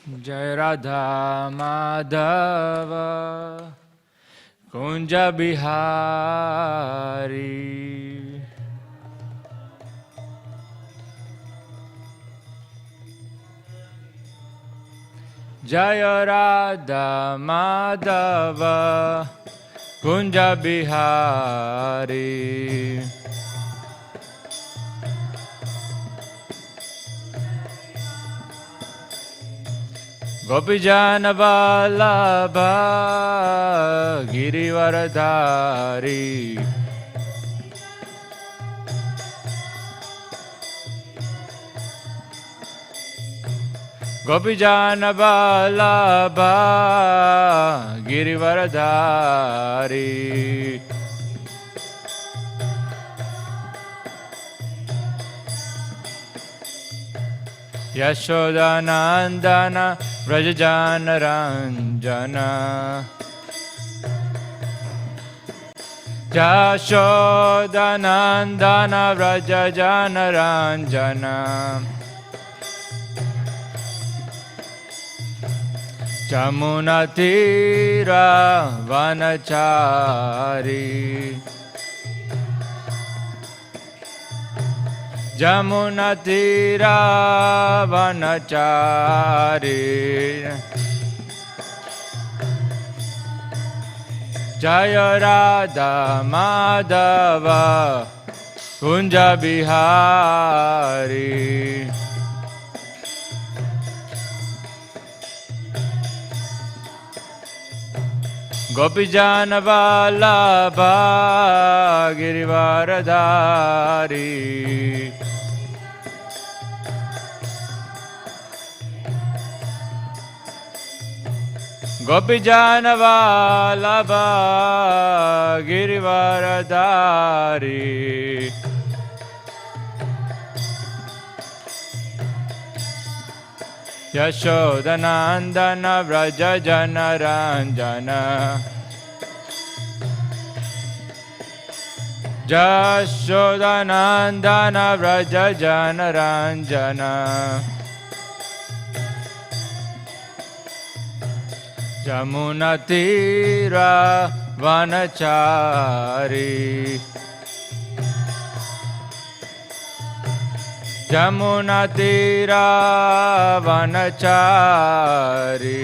Jai Radha Madhava Kunja Bihari. Jaya Radha Madhava Kunja Bihari. Gopijana Vallabha Girivaradhari. Gopijana Vallabha Girivaradhari. Yashodanandana Vrajajana Ranjana. Yashodanandana Vrajajana Ranjana. Jamunatira Vanachari. Jamunatira Vanachari. Jaya Radha Madhava Kunja Bihari. Gopijana Vallabha Girivaradhari. Gopijana Vallabha Girivaradhari. Yashodanandana Vrajajana Ranjana. Yashodanandana Vrajajana Ranjana. Jamunatira Vanachari. Jamunatira Vanachari.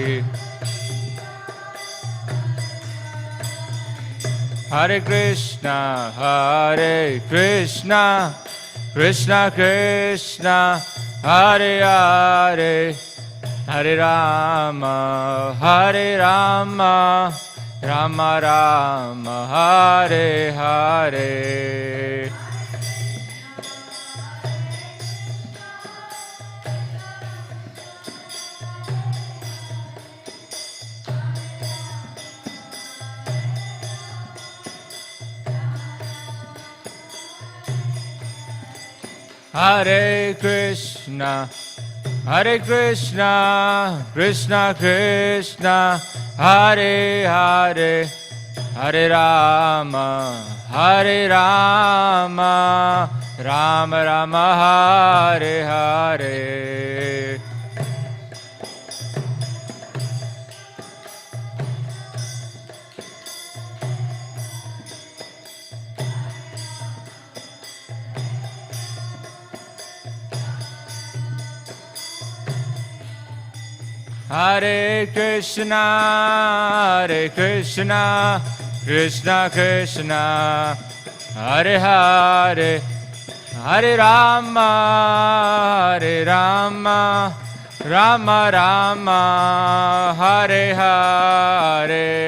Hare Krishna, Hare Krishna, Krishna Krishna, Hare Hare, Hare Rama, Hare Rama, Rama Rama, Hare Hare. Hare Krishna, Hare Krishna, Krishna Krishna, Hare Hare, Hare Rama, Hare Rama, Rama Rama, Hare Hare. Hare Krishna, Hare Krishna, Krishna Krishna, Hare Hare, Hare Rama, Hare Rama, Rama Rama, Hare Hare.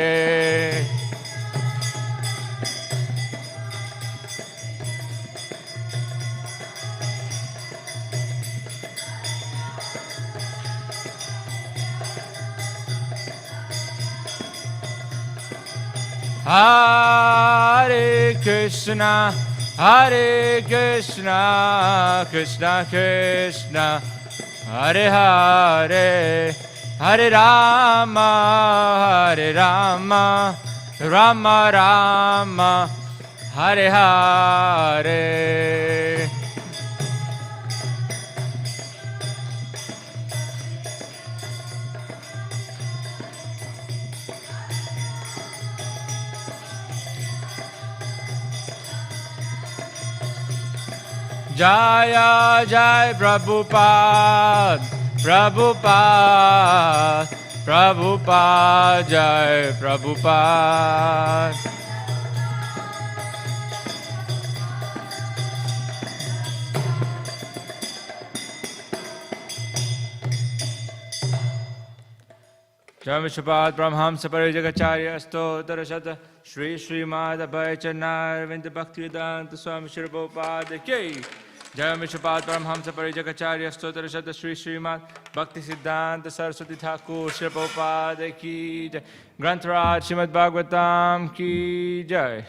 Hare Krishna, Hare Krishna, Krishna Krishna, Hare Hare, Hare Rama, Hare Rama, Rama Rama, Hare Hare. Jaya Jai Prabhupada, Prabhupada, Prabhupada, Jai Prabhupada. Jai Vishwapad Brahmhamsa Parijagacharya Stotra Shata Shri Śrīmad Bhāgavatam Bhaktivedanta Swami Prabhupada Ki. Jai Vishwapad Brahmhamsa Parijagacharya Stotra Shata Shri Śrīmad Bhaktivedanta Saraswati Thakur Shri Prabhupada Ki. Jai Grantaraj Śrīmad Bhāgavatam Ki Jai.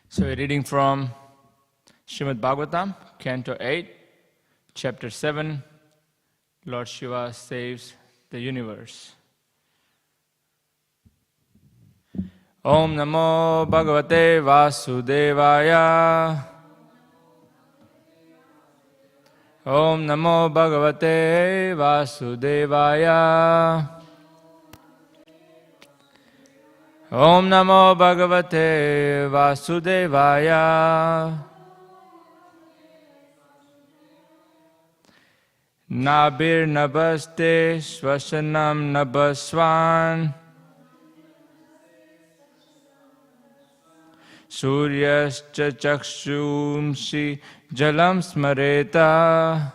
So we're reading from Śrīmad Bhāgavatam, Canto 8, Chapter 7, Lord Shiva Saves the Universe. Om Namo Bhagavate Vasudevaya. Om Namo Bhagavate Vasudevaya. Om Namo Bhagavate Vasudevaya. Nabir Nabaste Swasanam Nabaswan. Suryascha Chakshumshi Jalam Smareta.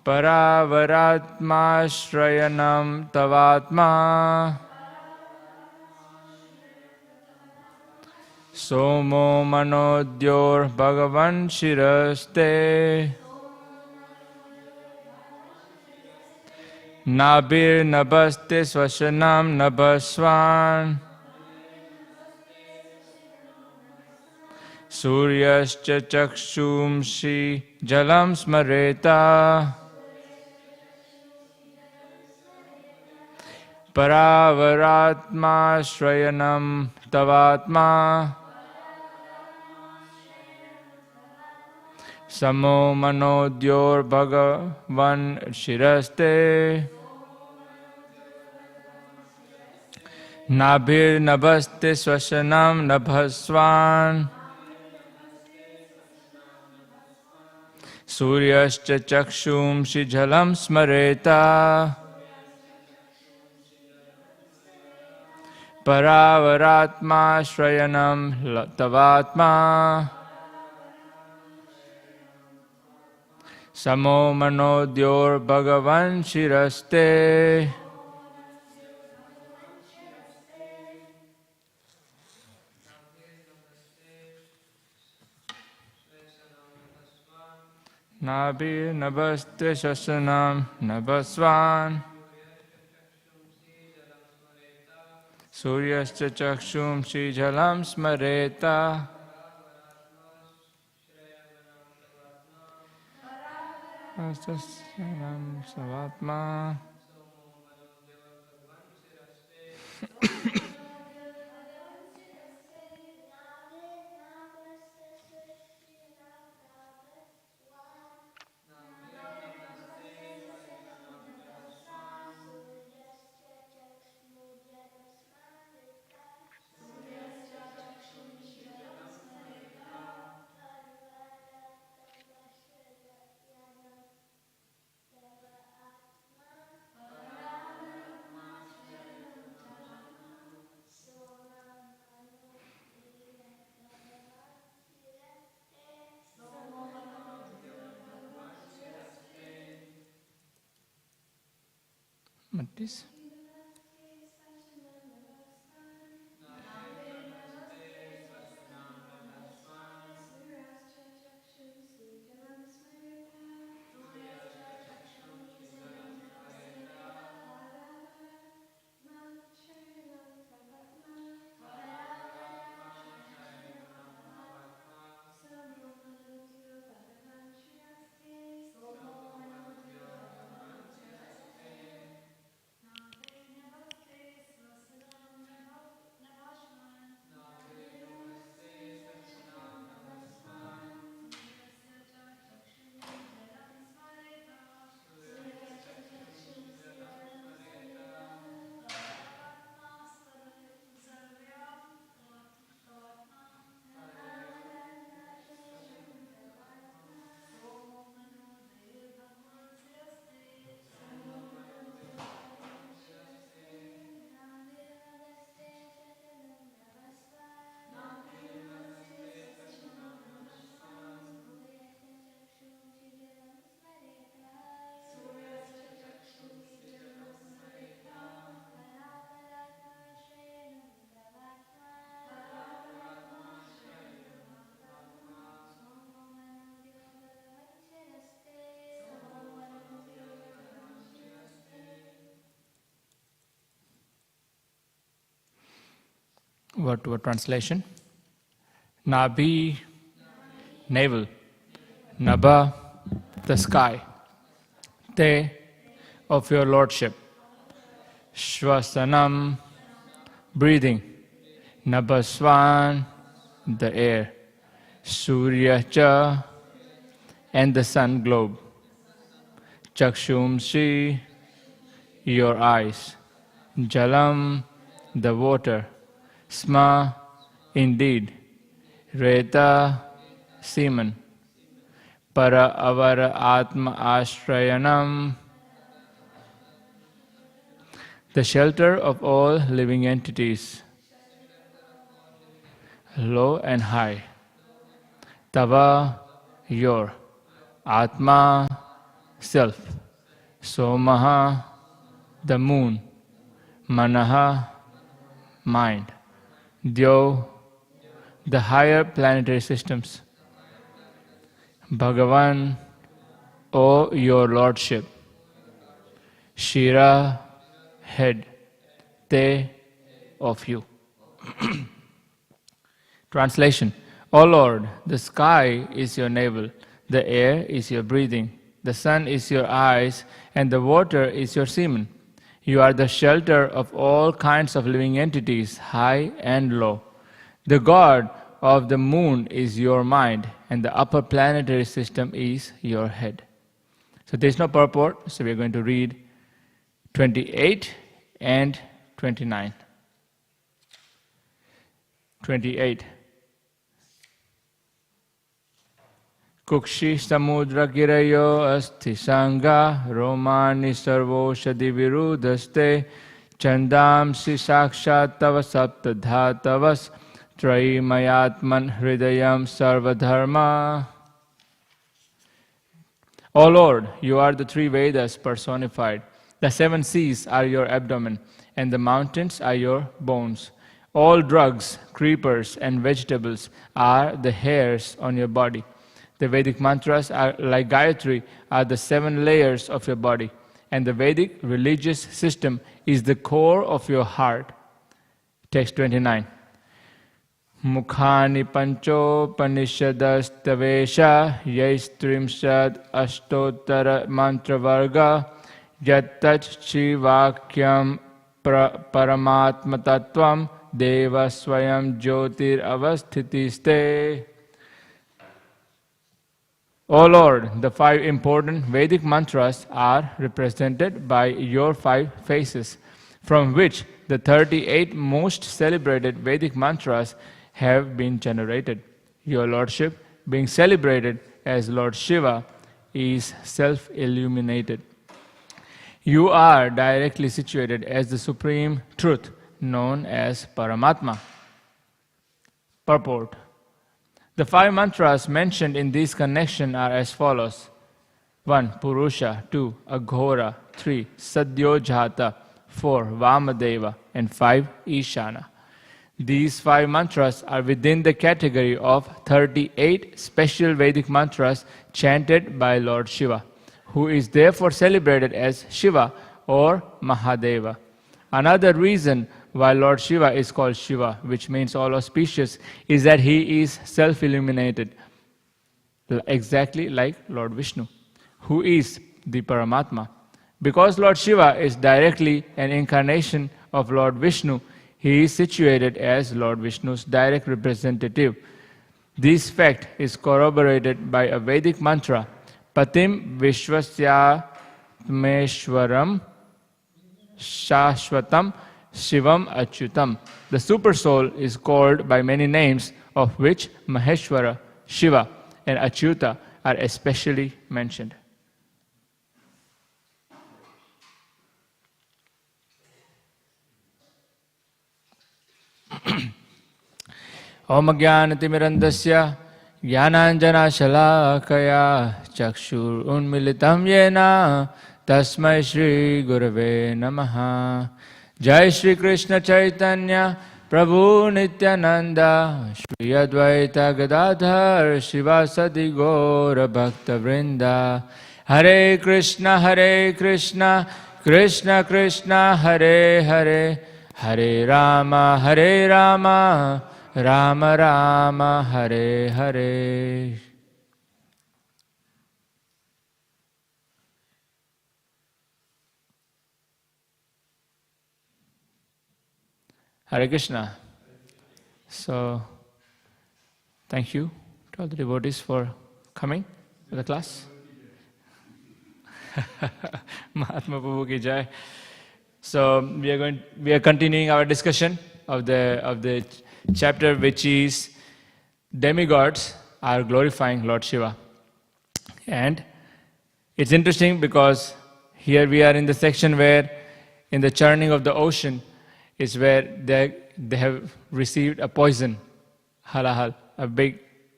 Paravaratma Shrayanam Tavatma. Somo Manodyor Bhagavan Shiraste. Nabir Nabaste Swasanam Nabaswan. Suryascha Chakshumshi Jalam Smareta. Paravaratma Shrayanam Tavatma. Samo Manodyor Bhagavan Shiraste. Nabhir Nabaste Swasanam Nabhaswan. Suryascha Chakshumshi Jalam Smareta. Paravaratma Shrayanam Tavatma. Samo Manodyor Bhagavan Shiraste. Nabir Nabaste Shasanam Nabaswan. Suryascha Chakshumshi Jalam Smareta. Astasyanam Savatma. Matis. word translation. Nabhi, navel. Nabha, the sky. Te, of your lordship. Shvasanam, breathing. Nabhaswan, the air. Surya cha, and the sun globe. Chakshumshi, your eyes. Jalam, the water. Sma, indeed. Reta, semen. Para avara atma ashrayanam, the shelter of all living entities, low and high. Tava, your. Atma, self. Somaha, the moon. Manaha, mind. Dyo, the higher planetary systems. Bhagavan, O your lordship. Shira, head. Te, of you. Translation. O Lord, the sky is your navel, the air is your breathing, the sun is your eyes, and the water is your semen. You are the shelter of all kinds of living entities, high and low. The god of the moon is your mind, and the upper planetary system is your head. So there is no purport, so we are going to read 28 and 29. 28. Kukshi samudra girayo asti sangha romani sarvoshadi virudaste chandam si sakshat tava sapta dhatavas Traimayatman Hridayam Sarvadharma. O Lord, you are the three Vedas personified. The 7 seas are your abdomen, and the mountains are your bones. All drugs, creepers, and vegetables are the hairs on your body. The Vedic mantras are like Gayatri, are the 7 layers of your body, and the Vedic religious system is the core of your heart. Text 29. Mukhani panchopanishadastavesha yaistrimshad ashtottara mantravarga yattach shivakyam paramatma deva swayam jyotir avasthitiste. O Lord, the 5 important Vedic mantras are represented by your 5 faces, from which the 38 most celebrated Vedic mantras have been generated. Your Lordship, being celebrated as Lord Shiva, is self-illuminated. You are directly situated as the Supreme Truth, known as Paramatma. Purport. The 5 mantras mentioned in this connection are as follows. 1. Purusha. 2. Aghora. 3. Sadyojhata. 4. Vamadeva. And 5. Ishana. These 5 mantras are within the category of 38 special Vedic mantras chanted by Lord Shiva, who is therefore celebrated as Shiva or Mahadeva. Another reason why Lord Shiva is called Shiva, which means all auspicious, is that he is self-illuminated, exactly like Lord Vishnu, who is the Paramatma. Because Lord Shiva is directly an incarnation of Lord Vishnu, he is situated as Lord Vishnu's direct representative. This fact is corroborated by a Vedic mantra, Patim Vishwasyatmeshwaram Shashvatam Shivam Achyutam. The Supersoul is called by many names, of which Maheshwara, Shiva, and Achyuta are especially mentioned. Om Jnanatimirandasya Jnananjana Shalakaya Chakshur Unmilitam Yena Tasmai Shri Gurave Namaha. Jai Shri Krishna Chaitanya Prabhu Nityananda Shri Advaita Gadadhar Shivasadi Gaura Bhakta Vrinda. Hare Krishna Krishna Krishna Hare Hare Hare Rama, Hare Rama, Rama Rama, Hare Hare. Hare Krishna. So, thank you to all the devotees for coming to the class. Mahatma Prabhu ki jai. So we are continuing our discussion of the chapter, which is demigods are glorifying Lord Shiva. And it's interesting because here we are in the section where in the churning of the ocean is where they have received a poison, halahal,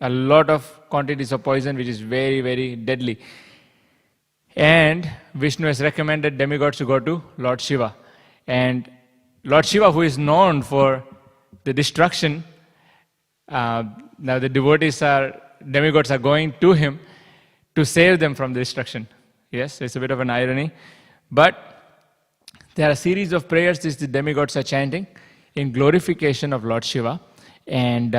a lot of quantities of poison which is very, very deadly. And Vishnu has recommended demigods to go to Lord Shiva. And Lord Shiva, who is known for the destruction, now the demigods are going to him to save them from the destruction. Yes, it's a bit of an irony. But there are a series of prayers which the demigods are chanting in glorification of Lord Shiva. And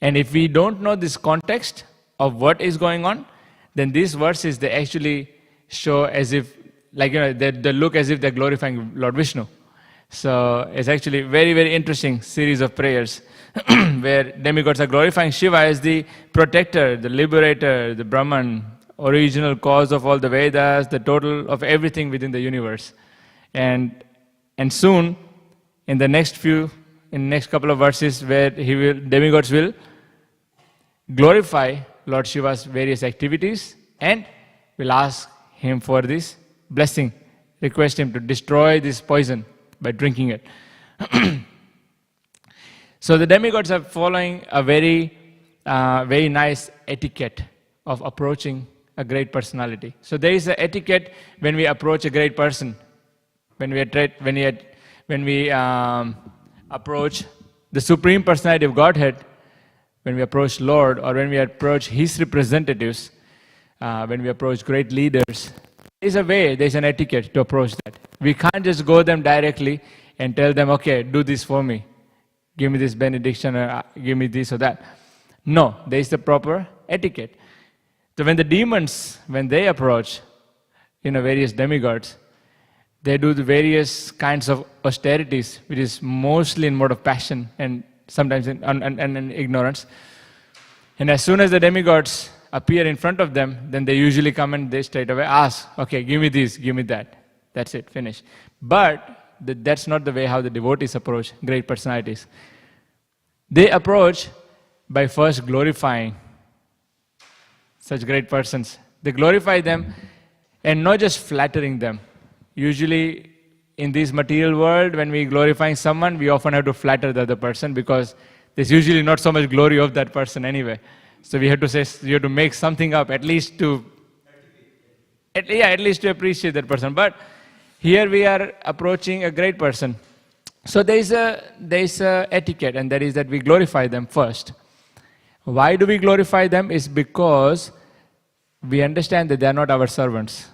if we don't know this context of what is going on, then these verses, they actually show as if, they look as if they're glorifying Lord Vishnu. So it's actually very, very interesting series of prayers where demigods are glorifying Shiva as the protector, the liberator, the Brahman, original cause of all the Vedas, the total of everything within the universe. And soon, in the next couple of verses, where demigods will glorify Lord Shiva's various activities and will ask him for this blessing, request him to destroy this poison by drinking it. So the demigods are following a very, very nice etiquette of approaching a great personality. So there is an etiquette when we approach a great person, when we approach the Supreme Personality of Godhead, when we approach Lord, or when we approach His representatives, when we approach great leaders. There's a way, there's an etiquette to approach that. We can't just go them directly and tell them, okay, do this for me. Give me this benediction, or give me this or that. No, there is the proper etiquette. So when the demons, when they approach, various demigods, they do the various kinds of austerities, which is mostly in mode of passion and sometimes in ignorance. And as soon as the demigods appear in front of them, then they usually come and they straight away ask, okay, give me this, give me that. That's it, finish. But that's not the way how the devotees approach great personalities. They approach by first glorifying such great persons. They glorify them and not just flattering them. Usually in this material world, when we glorifying someone, we often have to flatter the other person because there's usually not so much glory of that person anyway. So we have to say, you have to make something up, at least to appreciate that person. But here we are approaching a great person. So there is a etiquette, and that is that we glorify them first. Why do we glorify them? Is because we understand that they are not our servants.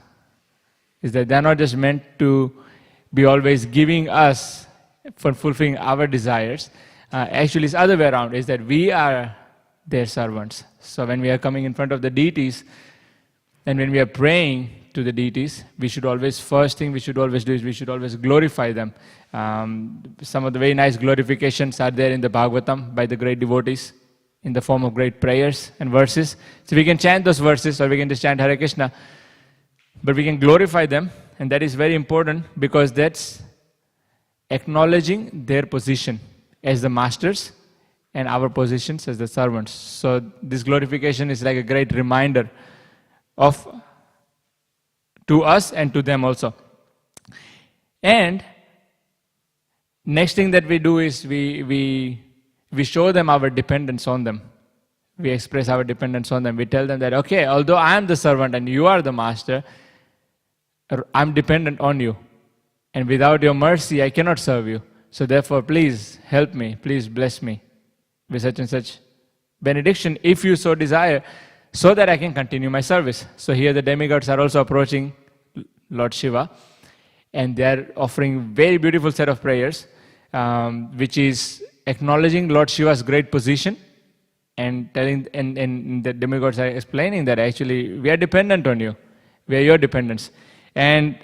Is that they are not just meant to be always giving us for fulfilling our desires. Actually, it's the other way around, is that we are their servants. So when we are coming in front of the deities, and when we are praying to the deities, we should always, first thing we should always do is we should always glorify them. Some of the very nice glorifications are there in the Bhagavatam by the great devotees in the form of great prayers and verses. So we can chant those verses, or we can just chant Hare Krishna, but we can glorify them, and that is very important because that's acknowledging their position as the masters and our positions as the servants. So this glorification is like a great reminder to us and to them also. And next thing that we do is we show them our dependence on them. We express our dependence on them. We tell them that, okay, although I am the servant and you are the master, I'm dependent on you. And without your mercy, I cannot serve you. So therefore, please help me, please bless me with such and such benediction, if you so desire, so that I can continue my service. So here the demigods are also approaching Lord Shiva. and they are offering very beautiful set of prayers, which is acknowledging Lord Shiva's great position and telling, and the demigods are explaining that actually we are dependent on you. We are your dependents. And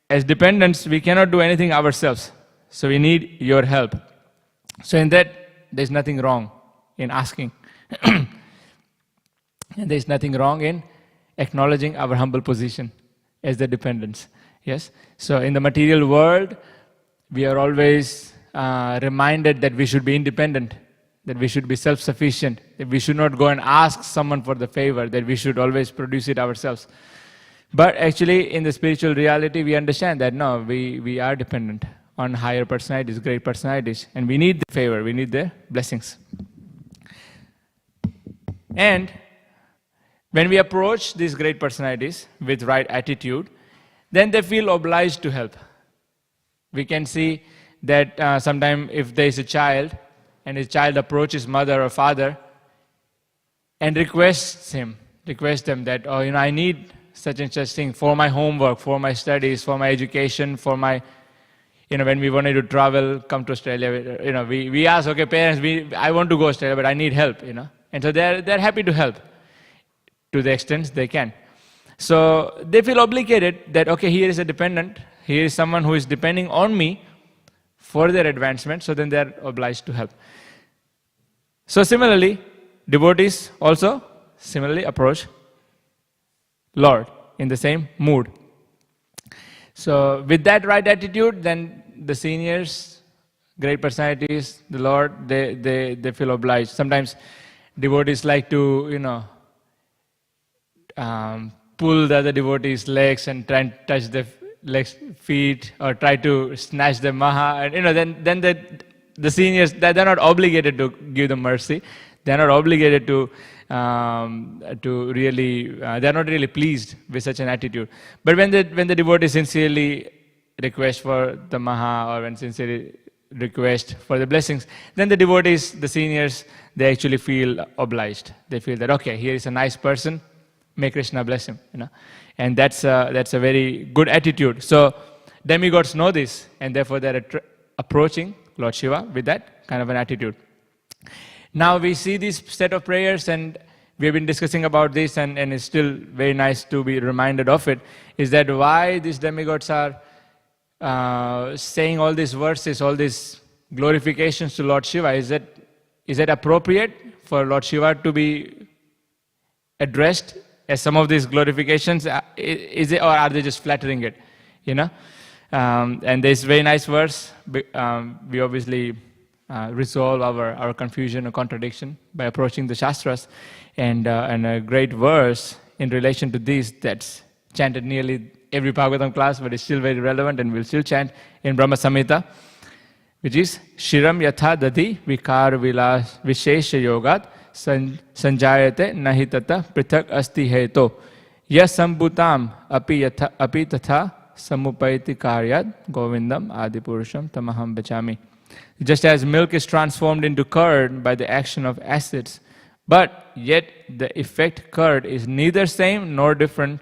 as dependents, we cannot do anything ourselves. So we need your help. So in that, there's nothing wrong in asking. And there's nothing wrong in acknowledging our humble position as the dependents. Yes? So in the material world, we are always reminded that we should be independent, that we should be self-sufficient, that we should not go and ask someone for the favor, that we should always produce it ourselves. But actually, in the spiritual reality, we understand that no, we are dependent on higher personalities, great personalities, and we need the favor, we need their blessings. And when we approach these great personalities with right attitude, then they feel obliged to help. We can see that sometimes if there is a child, and his child approaches mother or father and requests them that, oh, I need such and such thing for my homework, for my studies, for my education, for my, when we wanted to travel, come to Australia, we ask, okay, parents, I want to go to Australia, but I need help, And so they're happy to help to the extent they can. So they feel obligated that, okay, here is a dependent, here is someone who is depending on me for their advancement, so then they're obliged to help. So similarly, devotees also similarly approach Lord in the same mood. So with that right attitude, then the seniors, great personalities, the Lord, they feel obliged. Sometimes devotees like to, pull the other devotees' legs and try and touch their legs, feet, or try to snatch the maha. And then the seniors, they're not obligated to give them mercy. They're not obligated to really, they're not really pleased with such an attitude. But when the devotee sincerely requests for the maha, or when sincerely request for the blessings, then the devotees, the seniors, they actually feel obliged. They feel that, okay, here is a nice person, may Krishna bless him, And that's a very good attitude. So demigods know this, and therefore they're approaching Lord Shiva with that kind of an attitude. Now we see this set of prayers, and we have been discussing about this, and it's still very nice to be reminded of it, is that why these demigods are saying all these verses, all these glorifications to Lord Shiva. Is it appropriate for Lord Shiva to be addressed as some of these glorifications? Is it, or are they just flattering it? And there's a very nice verse. We obviously resolve our confusion or contradiction by approaching the Shastras, and a great verse in relation to this that's chanted nearly every Bhagavatam class, but it's still very relevant, and we'll still chant in Brahma Samhita, which is Shiram Yatha Dadi Vikar Vilas Vishesha Yogat Sanjayate Nahi Tata Prithak Asti Heto Yasambutam Api Tatha Samupaiti Karyad Govindam Adipurusham Tamaham Bachami. Just as milk is transformed into curd by the action of acids, but yet the effect curd is neither same nor different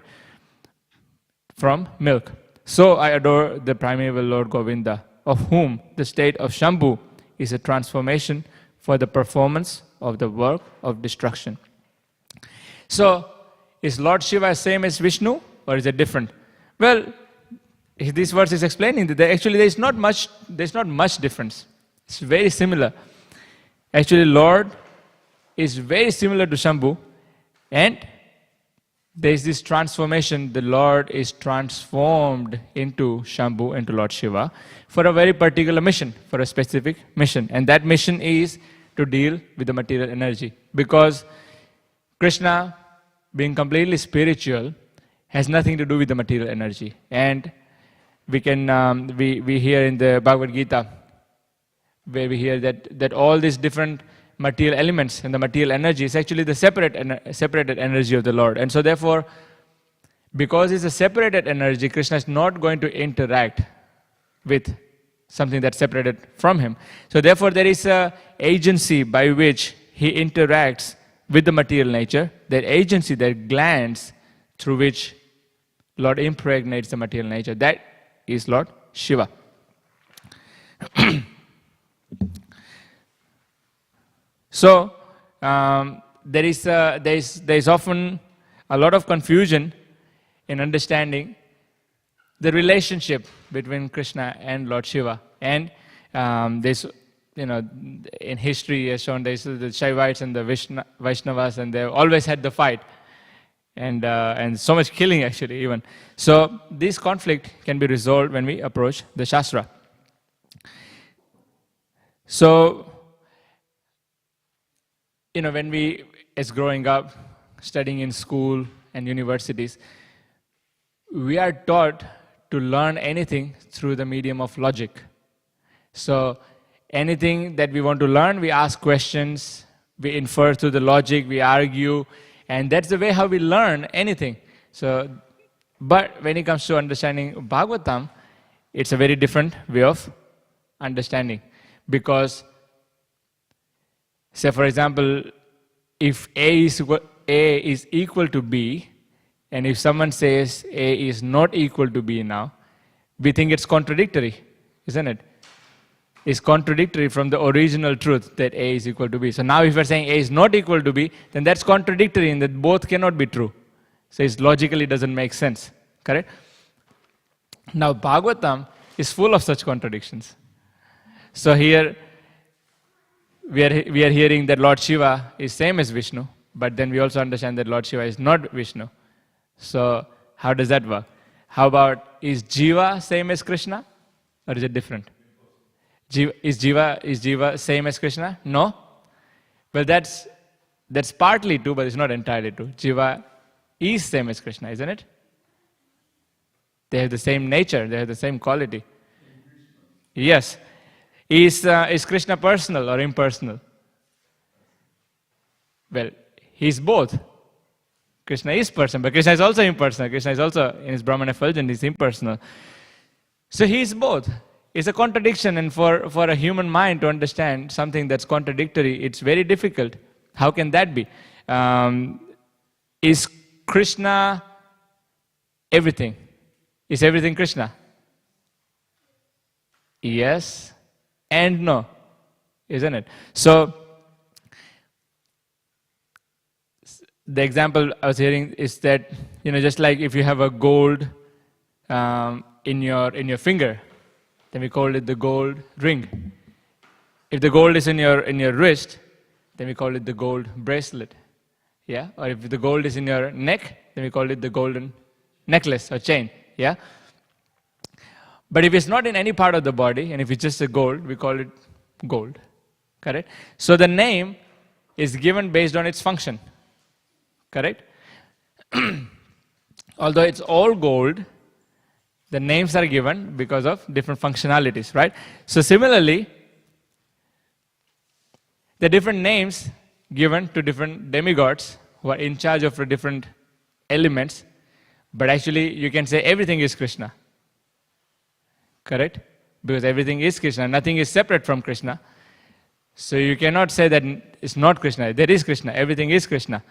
from milk. So I adore the primeval Lord Govinda, of whom the state of Shambhu is a transformation for the performance of the work of destruction. So, is Lord Shiva same as Vishnu, or is it different? Well, this verse is explaining that actually there's not much difference. It's very similar. Actually, Lord is very similar to Shambhu, and there's this transformation. The Lord is transformed into Shambhu, into Lord Shiva, for a very particular mission, for a specific mission. And that mission is to deal with the material energy. Because Krishna, being completely spiritual, has nothing to do with the material energy. And we can we hear in the Bhagavad Gita, where we hear that all these different material elements and the material energy is actually the separated energy of the Lord. And so therefore, because it's a separated energy, Krishna is not going to interact with something that's separated from him. So therefore, there is a agency by which he interacts with the material nature, that agency, that glance through which Lord impregnates the material nature. That is Lord Shiva. So there is often a lot of confusion in understanding the relationship between Krishna and Lord Shiva. And there's, in history has shown there's the Shaivites and the Vaishnavas, and they've always had the fight. And so much killing actually even. So this conflict can be resolved when we approach the Shastra. So, when we, as growing up, studying in school and universities, we are taught to learn anything through the medium of logic. So anything that we want to learn, we ask questions, we infer through the logic, we argue, and that's the way how we learn anything. So, but when it comes to understanding Bhagavatam, it's a very different way of understanding. Because, say for example, if A is equal to B, and if someone says A is not equal to B now, we think it's contradictory, isn't it? It's contradictory from the original truth that A is equal to B. So now if we're saying A is not equal to B, then that's contradictory in that both cannot be true. So it logically doesn't make sense, correct? Now Bhagavatam is full of such contradictions. So here we are hearing that Lord Shiva is same as Vishnu, but then we also understand that Lord Shiva is not Vishnu. So how does that work? How about, is Jiva same as Krishna, or is it different? Is Jiva same as Krishna? No. Well, that's partly true, but it's not entirely true. Jiva is same as Krishna, isn't it? They have the same nature, they have the same quality. Yes. Is Krishna personal or impersonal? Well, he's both. Krishna is personal, but Krishna is also impersonal. Krishna is also, in his Brahman effulgence, he's impersonal. So he is both. It's a contradiction, and for a human mind to understand something that's contradictory, it's very difficult. How can that be? Is Krishna everything? Is everything Krishna? Yes and no, isn't it? So, the example I was hearing is that, just like if you have a gold in your finger, then we call it the gold ring. If the gold is in your wrist, then we call it the gold bracelet. Yeah? Or if the gold is in your neck, then we call it the golden necklace or chain. Yeah? But if it's not in any part of the body, and if it's just a gold, we call it gold. Correct? So the name is given based on its function. Correct? Although it's all gold, the names are given because of different functionalities, right? So similarly, the different names given to different demigods who are in charge of the different elements, but actually you can say everything is Krishna. Correct? Because everything is Krishna, nothing is separate from Krishna. So you cannot say that it's not Krishna. There is Krishna, everything is Krishna.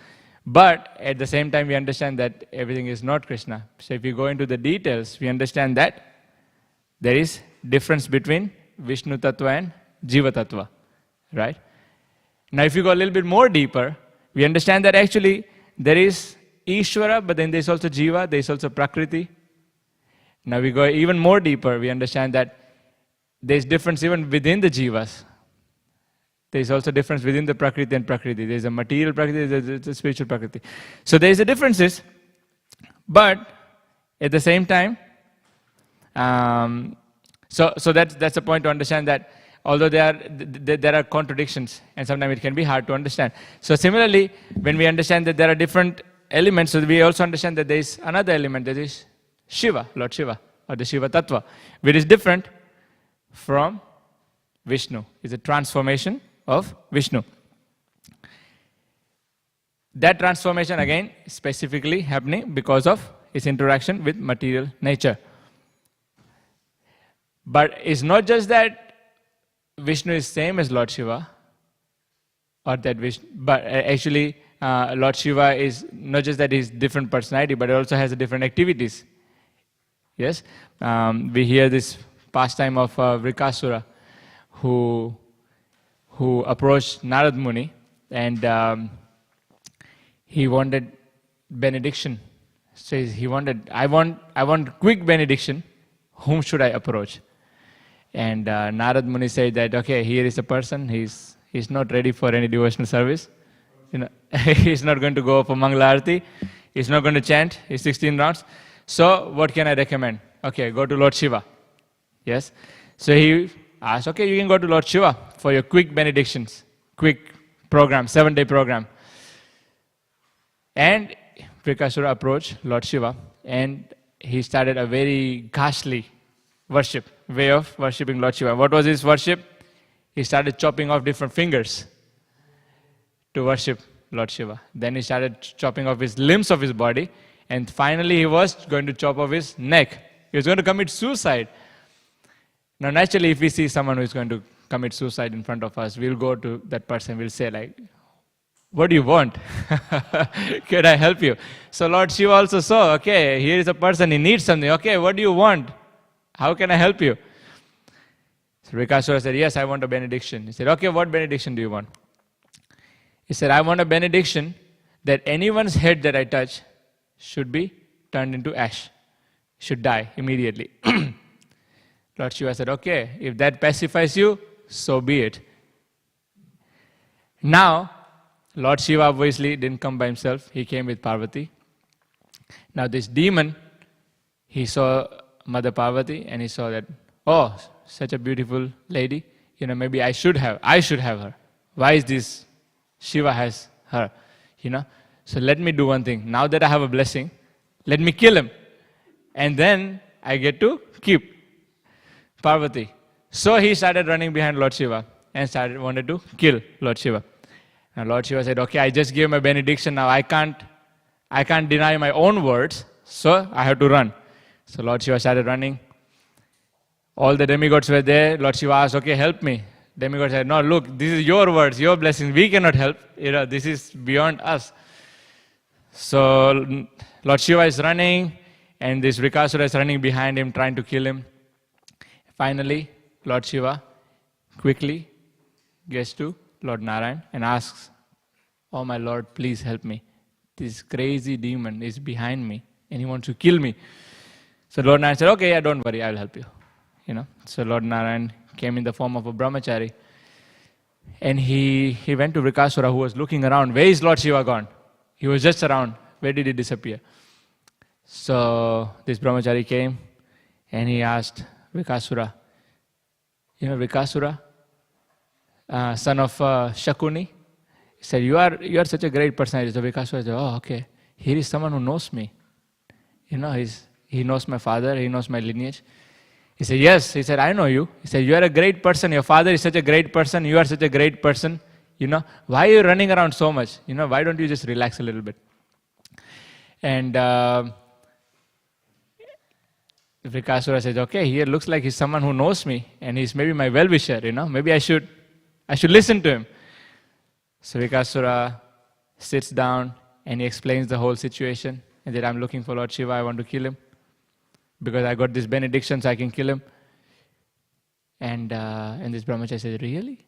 But at the same time, we understand that everything is not Krishna. So if you go into the details, we understand that there is difference between Vishnu Tattva and Jiva Tattva, right? Now if you go a little bit more deeper, we understand that actually there is Ishvara, but then there's also Jiva, there's also Prakriti. Now we go even more deeper, we understand that there's difference even within the Jivas. There's also difference within the Prakriti and Prakriti. There's a material Prakriti, there's a spiritual Prakriti. So there's a differences, but at the same time, so that's a point to understand that although there are contradictions, and sometimes it can be hard to understand. So similarly, when we understand that there are different elements, so we also understand that there is another element, that is Shiva, Lord Shiva, or the Shiva Tattva, which is different from Vishnu. It's a transformation of Vishnu. That transformation again specifically happening because of its interaction with material nature. But it's not just that Vishnu is same as Lord Shiva, or that Vishnu, but actually Lord Shiva is not just that he's different personality, but it also has different activities. Yes, we hear this pastime of Vrikasura, who approached Narad Muni, and he wanted benediction. So I want quick benediction. Whom should I approach? And Narad Muni said that, okay, here is a person. He's not ready for any devotional service. He's not going to go for Mangala Arati. He's not going to chant his 16 rounds. So what can I recommend? Okay, go to Lord Shiva. Yes. So he asked, okay, you can go to Lord Shiva for your quick benedictions, quick program, 7-day program. And Vrikasura approached Lord Shiva, and he started a very ghastly way of worshipping Lord Shiva. What was his worship? He started chopping off different fingers to worship Lord Shiva. Then he started chopping off his limbs of his body, and finally he was going to chop off his neck. He was going to commit suicide. Now naturally, if we see someone who is going to commit suicide in front of us, we'll go to that person, we'll say like, what do you want? Can I help you? So Lord Shiva also saw, okay, here is a person, he needs something. Okay, what do you want? How can I help you? So Vrikasura said, yes, I want a benediction. He said, okay, what benediction do you want? He said, I want a benediction that anyone's head that I touch should be turned into ash, should die immediately. Lord Shiva said, okay, if that pacifies you, so be it. Now, Lord Shiva obviously didn't come by himself. He came with Parvati. Now this demon, he saw Mother Parvati and he saw that, oh, such a beautiful lady. Maybe I should have her. Why is this Shiva has her? So let me do one thing. Now that I have a blessing, let me kill him. And then I get to keep Parvati. So he started running behind Lord Shiva and wanted to kill Lord Shiva. And Lord Shiva said, okay, I just gave my benediction. Now I can't deny my own words. So I have to run. So Lord Shiva started running. All the demigods were there. Lord Shiva asked, okay, help me. Demigod said, no, look, this is your words, your blessings. We cannot help. This is beyond us. So Lord Shiva is running, and this Vrikasura is running behind him, trying to kill him. Finally, Lord Shiva quickly gets to Lord Narayan and asks, oh my Lord, please help me. This crazy demon is behind me, and he wants to kill me. So Lord Narayan said, okay, yeah, don't worry, I'll help you. So Lord Narayan came in the form of a brahmachari, and he went to Vrikasura, who was looking around. Where is Lord Shiva gone? He was just around. Where did he disappear? So this brahmachari came and he asked Vrikasura, Vrikasura, son of Shakuni? He said, you are such a great personality. So Vrikasura said, oh, okay, here is someone who knows me. He knows my father, he knows my lineage. He said, yes. He said, I know you. He said, you are a great person. Your father is such a great person. You are such a great person. Why are you running around so much? Why don't you just relax a little bit? And Vrikasura says, okay, here looks like he's someone who knows me, and he's maybe my well-wisher. Maybe I should listen to him. So Vrikasura sits down and he explains the whole situation, and that I'm looking for Lord Shiva. I want to kill him because I got this benediction, so I can kill him. And this brahmachari says, really?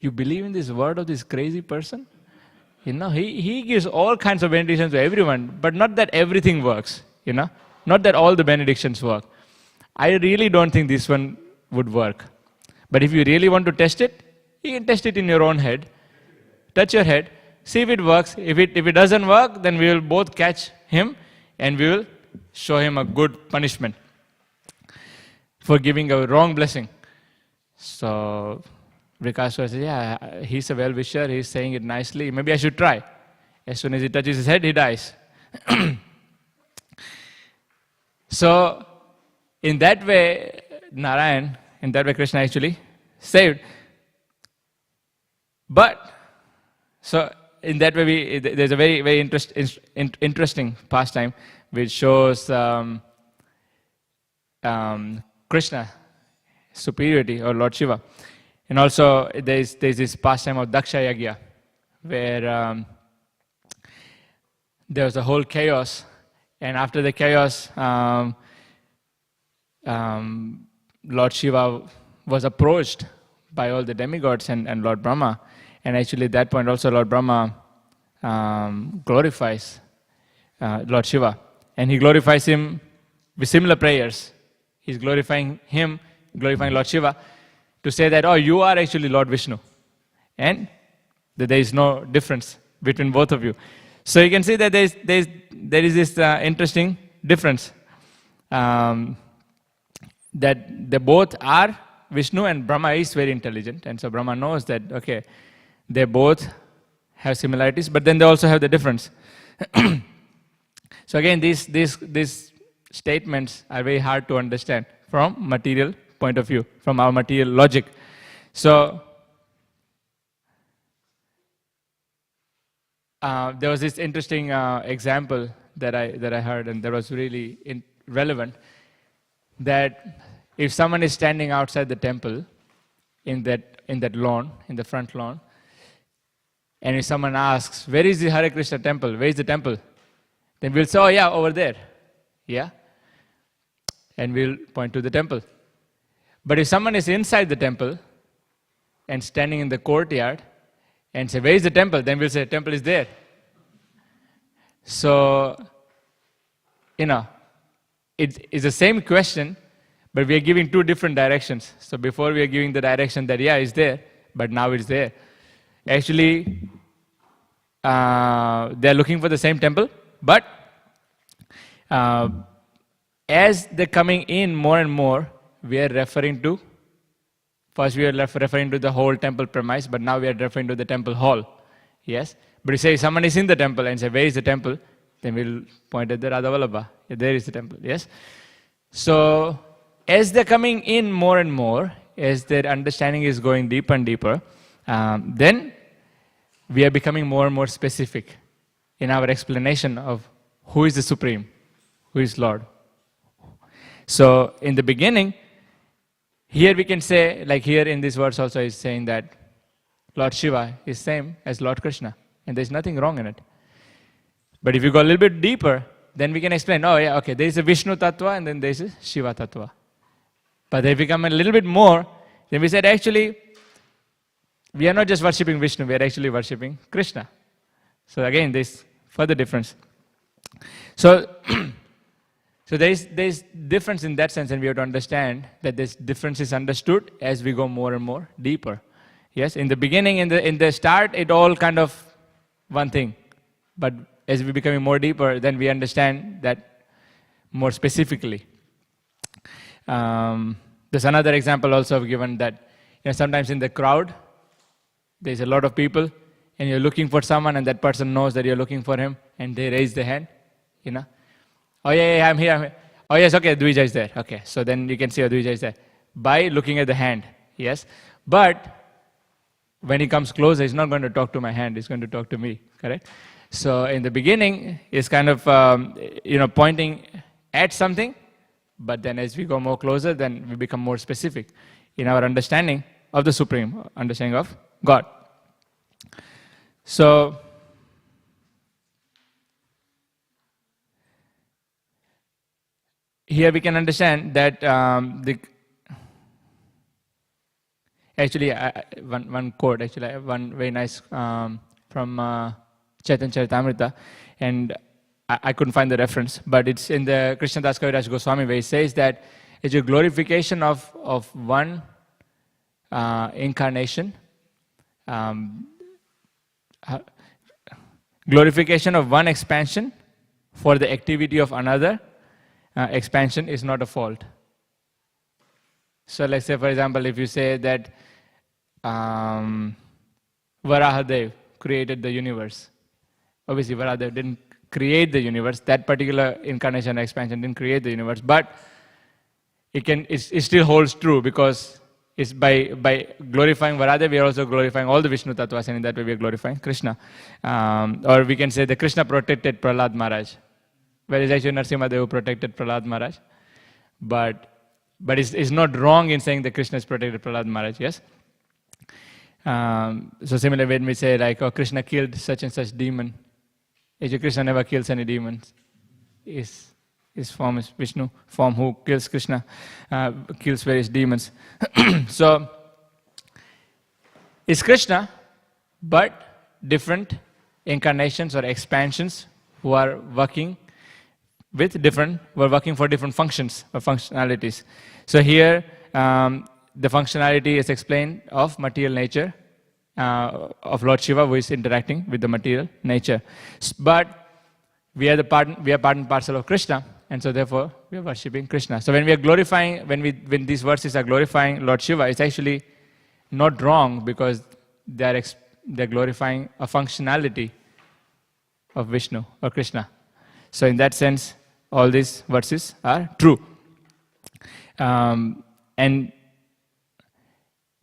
You believe in this word of this crazy person? He gives all kinds of benedictions to everyone, but not that everything works, Not that all the benedictions work. I really don't think this one would work. But if you really want to test it, you can test it in your own head. Touch your head, see if it works. If it doesn't work, then we will both catch him and we will show him a good punishment for giving a wrong blessing. So Vrikasura says, yeah, he's a well-wisher, he's saying it nicely, maybe I should try. As soon as he touches his head, he dies. So, in that way, Krishna actually saved. But, so in that way, there's a very, very interesting pastime which shows Krishna superiority, or Lord Shiva. And also, there's this pastime of Daksha Yagya, where there was a whole chaos. And after the chaos, Lord Shiva was approached by all the demigods and Lord Brahma. And actually at that point also Lord Brahma glorifies Lord Shiva. And he glorifies him with similar prayers. He's glorifying him, glorifying Lord Shiva, to say that, oh, you are actually Lord Vishnu. And that there is no difference between both of you. So you can see that there is this interesting difference. That they both are Vishnu, and Brahma is very intelligent. And so Brahma knows that, okay, they both have similarities, but then they also have the difference. So again, these statements are very hard to understand from material point of view, from our material logic. So there was this interesting example that I heard, and that was really relevant. That if someone is standing outside the temple, in that lawn, in the front lawn, and if someone asks, where is the Hare Krishna temple? Where is the temple? Then we'll say, oh yeah, over there. Yeah? And we'll point to the temple. But if someone is inside the temple and standing in the courtyard and say, where is the temple? Then we'll say, temple is there. So, it's the same question, but we are giving two different directions. So before we are giving the direction that, yeah, it's there, but now it's there. Actually, they are looking for the same temple, but as they're coming in more and more, we are referring to, first we are referring to the whole temple premise, but now we are referring to the temple hall. Yes? But if say someone is in the temple and say, where is the temple? Then we'll point at the Radha Vallabha. Yeah, there is the temple. Yes? So, as they're coming in more and more, as their understanding is going deeper and deeper, then we are becoming more and more specific in our explanation of who is the Supreme, who is Lord. So, in the beginning, here we can say, like here in this verse also is saying that Lord Shiva is same as Lord Krishna, and there's nothing wrong in it. But if you go a little bit deeper, then we can explain, oh yeah, okay, there is a Vishnu Tattva and then there is a Shiva Tattva. But if we come a little bit more, then we said actually, we are not just worshipping Vishnu, we are actually worshipping Krishna. So again, there's further difference. So there is difference in that sense, and we have to understand that this difference is understood as we go more and more deeper. Yes, in the beginning, in the start, it all kind of one thing. But as we becoming more deeper, then we understand that more specifically. There's another example also I've given that, sometimes in the crowd, there's a lot of people, and you're looking for someone, and that person knows that you're looking for him, and they raise the hand, Oh yeah, I'm here. Oh yes, okay, Dvija is there. Okay, so then you can see Dvija is there by looking at the hand. Yes, but when he comes closer, he's not going to talk to my hand. He's going to talk to me. Correct. So in the beginning, it's kind of pointing at something, but then as we go more closer, then we become more specific in our understanding of the Supreme, understanding of God. So here we can understand that one quote, one very nice from Chaitanya Charitamrita, and I couldn't find the reference, but it's in the Krishna Das Kaviraj Goswami where he says that it's a glorification of one incarnation, glorification of one expansion for the activity of another expansion is not a fault. So let's say, for example, if you say that Varahadev created the universe. Obviously, Varahadev didn't create the universe. That particular incarnation or expansion didn't create the universe. But it still holds true because it's by glorifying Varahadev, we are also glorifying all the Vishnu Tattvas, and in that way we are glorifying Krishna. Or we can say that Krishna protected Prahlad Maharaj. Whereas actually Narasimha Dev protected Prahlad Maharaj. But it's not wrong in saying that Krishna has protected Prahlad Maharaj, yes? So similarly when we say like, oh, Krishna killed such and such demon. Actually Krishna never kills any demons. His form is Vishnu, form who kills Krishna, kills various demons. So, it's Krishna, but different incarnations or expansions who are working for different functions or functionalities. So here, the functionality is explained of material nature, of Lord Shiva, who is interacting with the material nature. But we are part and parcel of Krishna, and so therefore we are worshipping Krishna. So when we are glorifying, when these verses are glorifying Lord Shiva, it's actually not wrong, because they're glorifying a functionality of Vishnu or Krishna. So in that sense, all these verses are true. And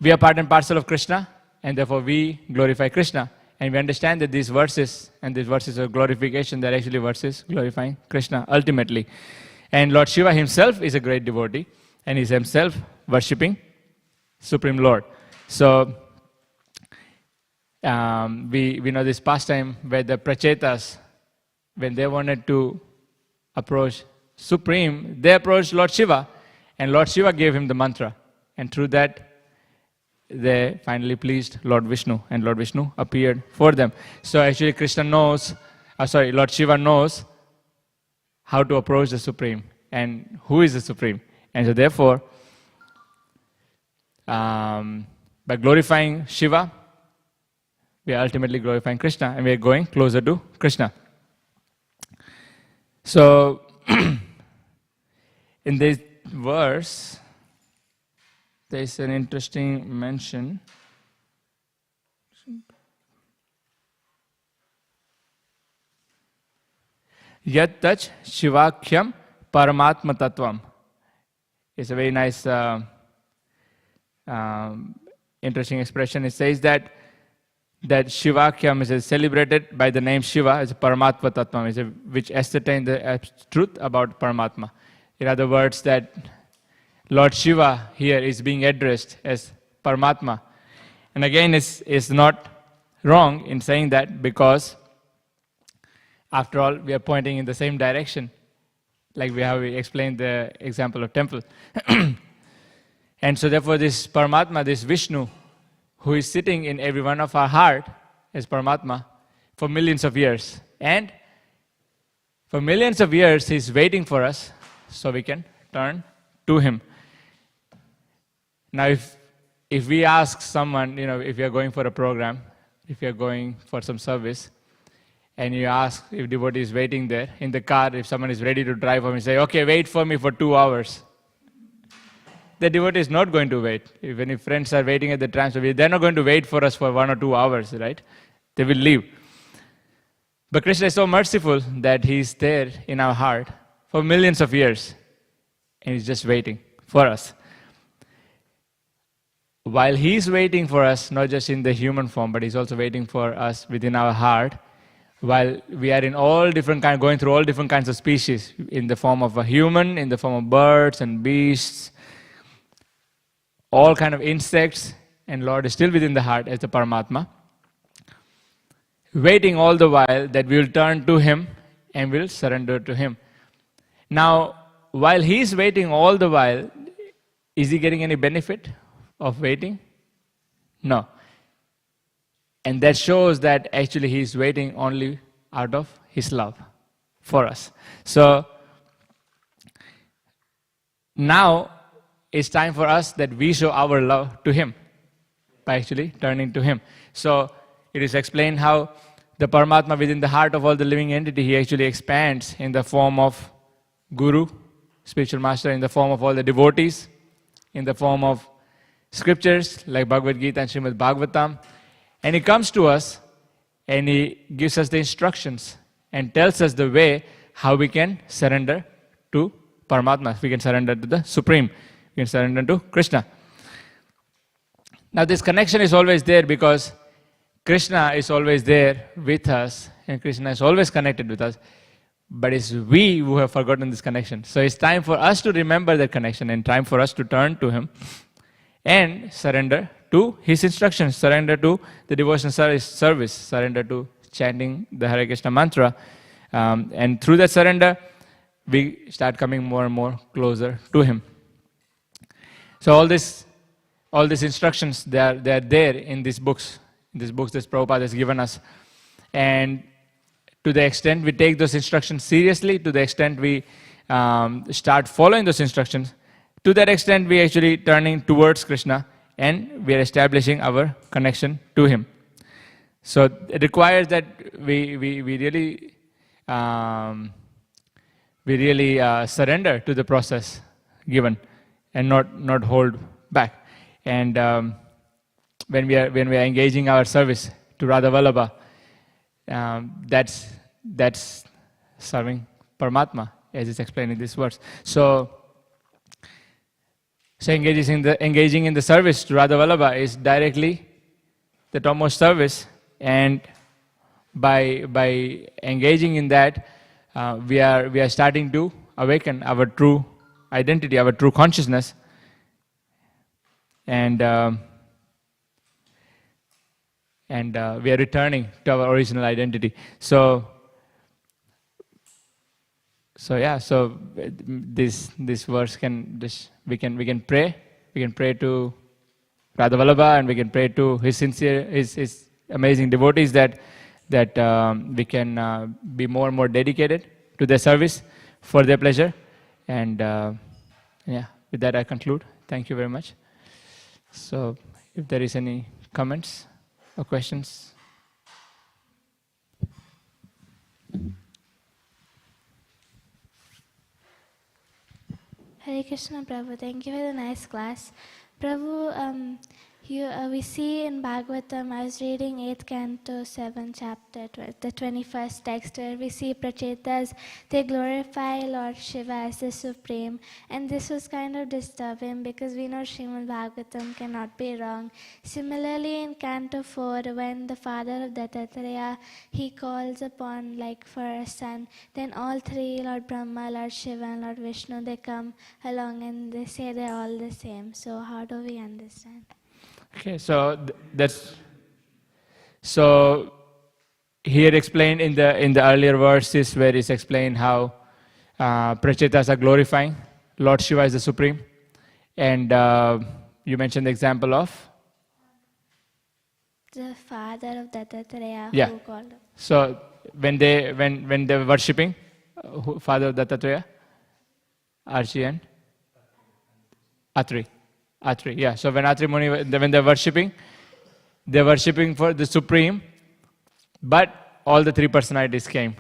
we are part and parcel of Krishna, and therefore we glorify Krishna. And we understand that these verses of glorification, they're actually verses glorifying Krishna ultimately. And Lord Shiva himself is a great devotee, and he's himself worshipping Supreme Lord. So we know this pastime where the Prachetas, when they wanted to approach Supreme, they approached Lord Shiva, and Lord Shiva gave him the mantra. And through that, they finally pleased Lord Vishnu, and Lord Vishnu appeared for them. So actually Lord Shiva knows how to approach the Supreme and who is the Supreme. And so therefore, by glorifying Shiva, we are ultimately glorifying Krishna, and we are going closer to Krishna. So, in this verse, there is an interesting mention. Yat tach Shivakyam Paramatma Tattvam. It's a very nice, interesting expression. It says that Shivakyam is celebrated by the name Shiva as Paramatma Tattvam, which ascertains the truth about Paramatma. In other words, that Lord Shiva here is being addressed as Paramatma. And again, it's not wrong in saying that, because after all, we are pointing in the same direction, like we explained the example of temple. And so therefore this Paramatma, this Vishnu, who is sitting in every one of our heart as Paramatma for millions of years. And for millions of years, he's waiting for us so we can turn to him. Now, if we ask someone, if you're going for a program, if you're going for some service, and you ask if devotee is waiting there in the car, if someone is ready to drive home, you say, okay, wait for me for 2 hours. The devotee is not going to wait. Even if friends are waiting at the tram, they're not going to wait for us for 1 or 2 hours, right? They will leave. But Krishna is so merciful that he's there in our heart for millions of years, and he's just waiting for us. While he's waiting for us, not just in the human form, but he's also waiting for us within our heart, while we are in all different kinds, going through all different kinds of species, in the form of a human, in the form of birds and beasts, all kind of insects, and Lord is still within the heart as the Paramatma, waiting all the while that we will turn to him and will surrender to him. Now, while he is waiting all the while, is he getting any benefit of waiting? No. And that shows that actually he is waiting only out of his love for us. So, now it's time for us that we show our love to him by actually turning to him. So, it is explained how the Paramatma within the heart of all the living entity, he actually expands in the form of Guru, spiritual master, in the form of all the devotees, in the form of scriptures like Bhagavad Gita and Śrīmad Bhāgavatam. And he comes to us and he gives us the instructions and tells us the way how we can surrender to Paramatma. We can surrender to the Supreme. We can surrender to Krishna. Now this connection is always there because Krishna is always there with us and Krishna is always connected with us. But it's we who have forgotten this connection. So it's time for us to remember that connection and time for us to turn to him and surrender to his instructions, surrender to the devotional service, surrender to chanting the Hare Krishna mantra. And through that surrender, we start coming more and more closer to Him. So all these instructions, they are there in these books. In these books that Prabhupada has given us. And to the extent we take those instructions seriously, to the extent we start following those instructions, to that extent we actually turning towards Krishna and we are establishing our connection to Him. So it requires that we really surrender to the process given and not hold back. And when we are engaging our service to Radha Vallabha, that's serving Paramatma, as is explained in this verse. So engaging in the service to Radha Vallabha is directly the topmost service, and by engaging in that, we are starting to awaken our true identity, our true consciousness, and we are returning to our original identity. So this verse we can pray to Radha Vallabha, and we can pray to his amazing devotees that we can be more and more dedicated to their service for their pleasure. And with that I conclude. Thank you very much. So if there is any comments or questions. Hare Krishna, Prabhu. Thank you for the nice class. Prabhu, we see in Bhagavatam, I was reading 8th canto, 7th chapter, the 21st text, where we see Prachetas, they glorify Lord Shiva as the Supreme. And this was kind of disturbing because we know Śrīmad Bhāgavatam cannot be wrong. Similarly, in canto 4, when the father of Dattatreya, he calls upon for a son, then all three, Lord Brahma, Lord Shiva and Lord Vishnu, they come along and they say they're all the same. So how do we understand? Okay, so so here explained in the earlier verses where it's explained how Prachetas are glorifying Lord Shiva is the Supreme, and you mentioned the example of the father of Dattatreya who called him. So when they were worshipping father of Dattatreya, Archie and Atri. Yeah. So when Atri Muni, when they're worshipping for the Supreme, but all the three personalities came.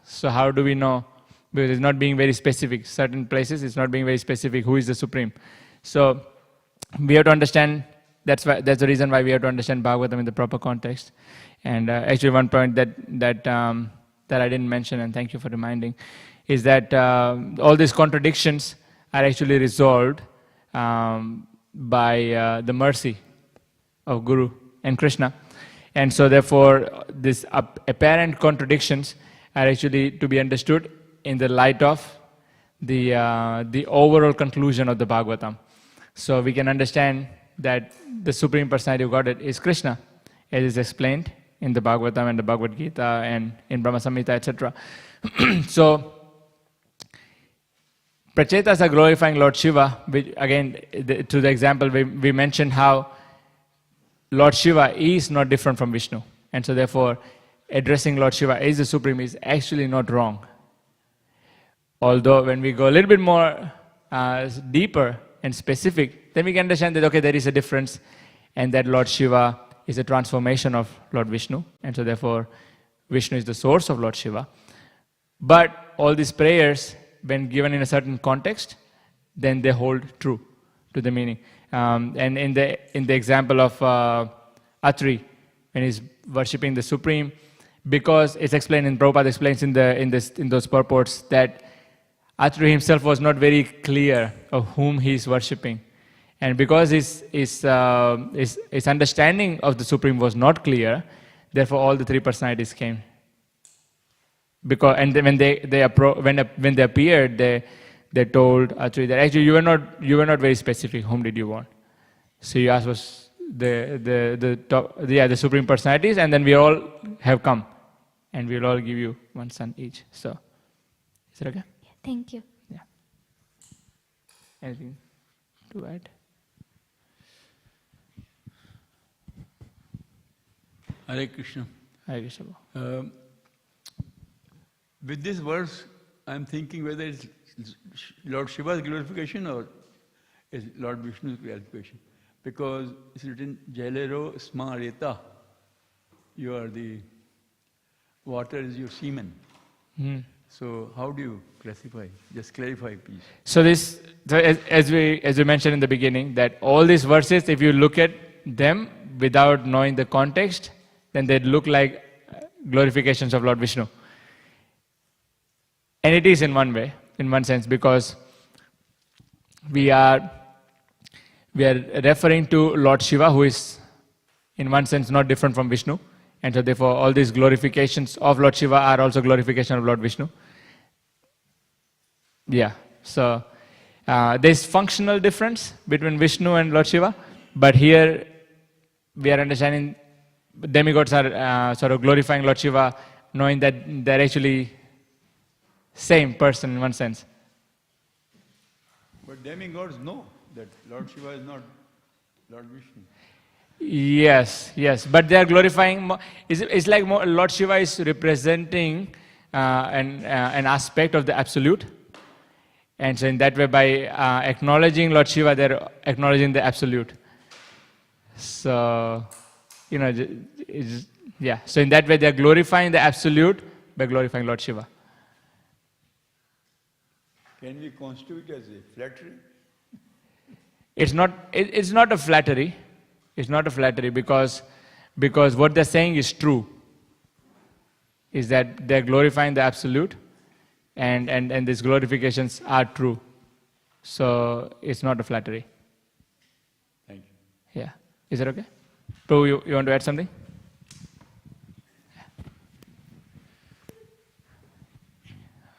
So how do we know? Because it's not being very specific. Certain places it's not being very specific who is the Supreme. So we have to understand. That's the reason why we have to understand Bhagavatam in the proper context. And actually, one point that I didn't mention, and thank you for reminding, is that all these contradictions are actually resolved by the mercy of Guru and Krishna. And so therefore, these apparent contradictions are actually to be understood in the light of the overall conclusion of the Bhagavatam. So we can understand that the Supreme Personality of Godhead is Krishna, as is explained in the Bhagavatam and the Bhagavad Gita and in Brahma Samhita, etc. So Prachetas are glorifying Lord Shiva, which again, to the example, we mentioned how Lord Shiva is not different from Vishnu. And so therefore, addressing Lord Shiva as the Supreme is actually not wrong. Although when we go a little bit more deeper and specific, then we can understand that, okay, there is a difference, and that Lord Shiva is a transformation of Lord Vishnu. And so therefore, Vishnu is the source of Lord Shiva. But all these prayers, when given in a certain context, then they hold true to the meaning. And in the example of Atri, when he's worshipping the Supreme, because it's explained, and Prabhupada explains in those purports, that Atri himself was not very clear of whom he is worshipping, and because his understanding of the Supreme was not clear, therefore all the three personalities came. Because and then when they appeared, they told Atri that actually you were not very specific. Whom did you want? So you asked was the Supreme Personalities, and then we all have come, and we'll all give you one son each. So is it okay? Yeah, Thank you. Yeah. Anything to add? Hare Krishna. Hare Krishna. With this verse, I'm thinking whether it's Lord Shiva's glorification or is Lord Vishnu's glorification. Because it's written, Jalero Sma Reta. You are the, water is your semen. So how do you classify? Just clarify, please. So as we mentioned in the beginning, that all these verses, if you look at them without knowing the context, then they look like glorifications of Lord Vishnu. And it is in one way, in one sense, because we are referring to Lord Shiva, who is in one sense not different from Vishnu. And so therefore all these glorifications of Lord Shiva are also glorification of Lord Vishnu. Yeah, so there's functional difference between Vishnu and Lord Shiva, but here we are understanding demigods are sort of glorifying Lord Shiva, knowing that they're actually same person in one sense. But demigods know that Lord Shiva is not Lord Vishnu. Yes, but they are glorifying. It's like Lord Shiva is representing an aspect of the absolute, and so in that way, by acknowledging Lord Shiva, they're acknowledging the absolute. So, so in that way, they're glorifying the absolute by glorifying Lord Shiva. Can we constitute as a flattery? It's not a flattery. It's not a flattery because what they're saying is true. Is that they're glorifying the absolute, and these glorifications are true. So it's not a flattery. Thank you. Yeah. Is that okay? Prabhu, you want to add something?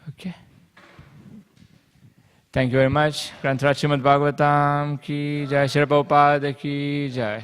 Okay. Thank you very much. Granth Śrīmad Bhāgavatam ki jai, Śrīla Prabhupada ki jai.